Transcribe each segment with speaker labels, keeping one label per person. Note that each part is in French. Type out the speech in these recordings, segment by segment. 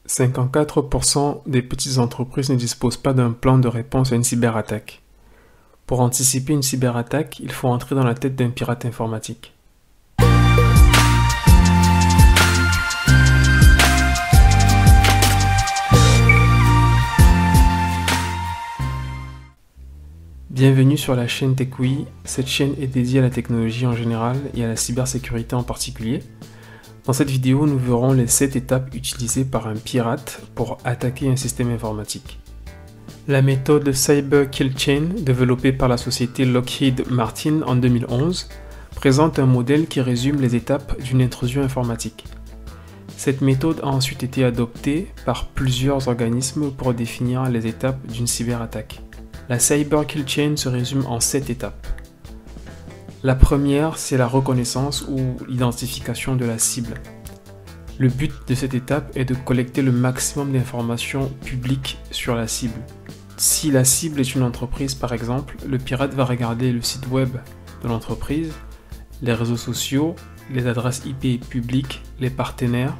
Speaker 1: 54% des petites entreprises ne disposent pas d'un plan de réponse à une cyberattaque. Pour anticiper une cyberattaque, il faut entrer dans la tête d'un pirate informatique. Bienvenue sur la chaîne TechWi. Cette chaîne est dédiée à la technologie en général et à la cybersécurité en particulier. Dans cette vidéo, nous verrons les 7 étapes utilisées par un pirate pour attaquer un système informatique. La méthode Cyber Kill Chain, développée par la société Lockheed Martin en 2011, présente un modèle qui résume les étapes d'une intrusion informatique. Cette méthode a ensuite été adoptée par plusieurs organismes pour définir les étapes d'une cyberattaque. La Cyber Kill Chain se résume en 7 étapes. La première, c'est la reconnaissance ou l'identification de la cible. Le but de cette étape est de collecter le maximum d'informations publiques sur la cible. Si la cible est une entreprise par exemple, le pirate va regarder le site web de l'entreprise, les réseaux sociaux, les adresses IP publiques, les partenaires,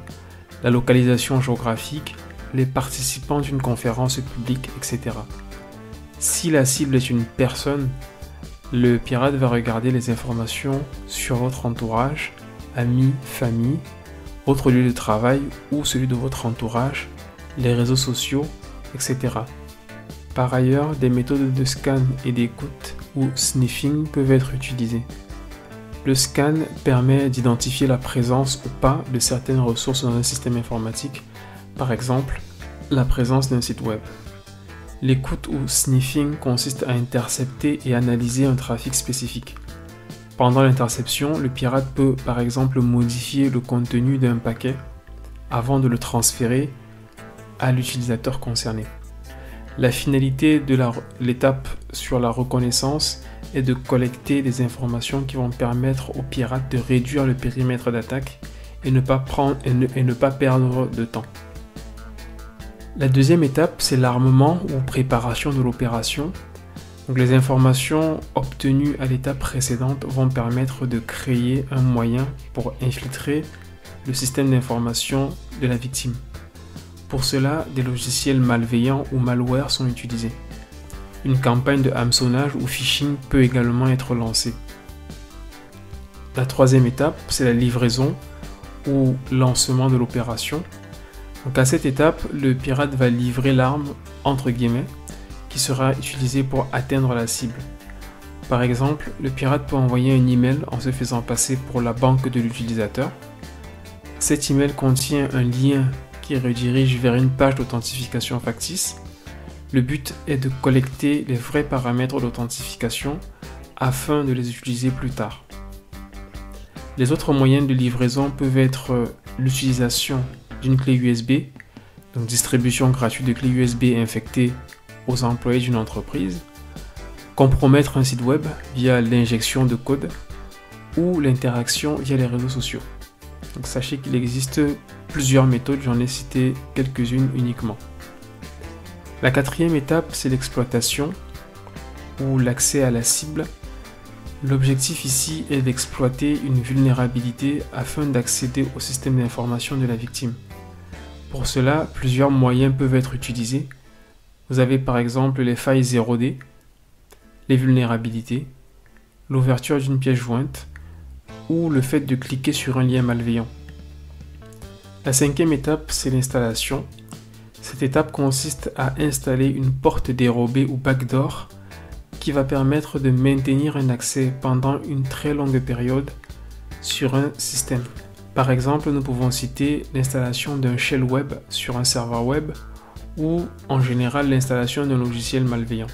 Speaker 1: la localisation géographique, les participants d'une conférence publique, etc. Si la cible est une personne, le pirate va regarder les informations sur votre entourage, amis, famille, votre lieu de travail ou celui de votre entourage, les réseaux sociaux, etc. Par ailleurs, des méthodes de scan et d'écoute ou sniffing peuvent être utilisées. Le scan permet d'identifier la présence ou pas de certaines ressources dans un système informatique, par exemple la présence d'un site web. L'écoute ou sniffing consiste à intercepter et analyser un trafic spécifique. Pendant l'interception, le pirate peut par exemple modifier le contenu d'un paquet avant de le transférer à l'utilisateur concerné. La finalité de l'étape sur la reconnaissance est de collecter des informations qui vont permettre au pirate de réduire le périmètre d'attaque et ne pas perdre de temps. La deuxième étape, c'est l'armement ou préparation de l'opération. Donc, les informations obtenues à l'étape précédente vont permettre de créer un moyen pour infiltrer le système d'information de la victime. Pour cela, des logiciels malveillants ou malware sont utilisés. Une campagne de hameçonnage ou phishing peut également être lancée. La troisième étape, c'est la livraison ou lancement de l'opération. Donc à cette étape, le pirate va livrer l'arme, entre guillemets, qui sera utilisée pour atteindre la cible. Par exemple, le pirate peut envoyer un email en se faisant passer pour la banque de l'utilisateur. Cet email contient un lien qui redirige vers une page d'authentification factice. Le but est de collecter les vrais paramètres d'authentification afin de les utiliser plus tard. Les autres moyens de livraison peuvent être l'utilisation d'une clé USB, donc distribution gratuite de clés USB infectées aux employés d'une entreprise, compromettre un site web via l'injection de code ou l'interaction via les réseaux sociaux. Donc sachez qu'il existe plusieurs méthodes, j'en ai cité quelques-unes uniquement. La quatrième étape, c'est l'exploitation ou l'accès à la cible. L'objectif ici est d'exploiter une vulnérabilité afin d'accéder au système d'information de la victime. Pour cela, plusieurs moyens peuvent être utilisés. Vous avez par exemple les failles 0D, les vulnérabilités, l'ouverture d'une pièce jointe ou le fait de cliquer sur un lien malveillant. La cinquième étape, c'est l'installation. Cette étape consiste à installer une porte dérobée ou backdoor qui va permettre de maintenir un accès pendant une très longue période sur un système. Par exemple, nous pouvons citer l'installation d'un shell web sur un serveur web ou en général l'installation d'un logiciel malveillant.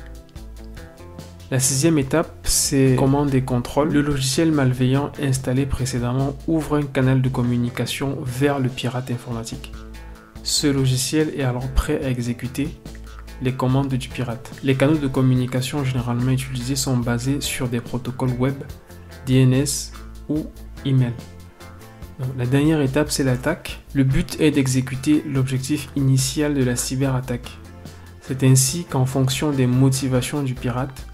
Speaker 1: La sixième étape, c'est commande et contrôle. Le logiciel malveillant installé précédemment ouvre un canal de communication vers le pirate informatique. Ce logiciel est alors prêt à exécuter les commandes du pirate. Les canaux de communication généralement utilisés sont basés sur des protocoles web, DNS ou email. Donc, la dernière étape, c'est l'attaque. Le but est d'exécuter l'objectif initial de la cyberattaque. C'est ainsi qu'en fonction des motivations du pirate,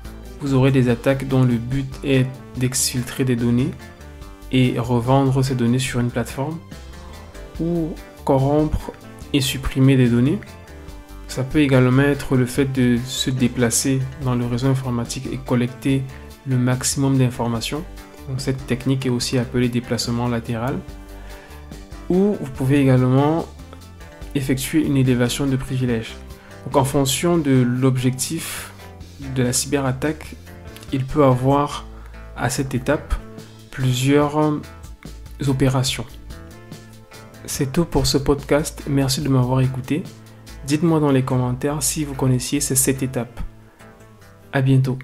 Speaker 1: vous aurez des attaques dont le but est d'exfiltrer des données et revendre ces données sur une plateforme, ou corrompre et supprimer des données. Ça peut également être le fait de se déplacer dans le réseau informatique et collecter le maximum d'informations. Donc cette technique est aussi appelée déplacement latéral. Ou vous pouvez également effectuer une élévation de privilèges. Donc en fonction de l'objectif de la cyberattaque, il peut avoir à cette étape plusieurs opérations. C'est tout pour ce podcast. Merci de m'avoir écouté. Dites-moi dans les commentaires si vous connaissiez ces 7 étapes. À bientôt.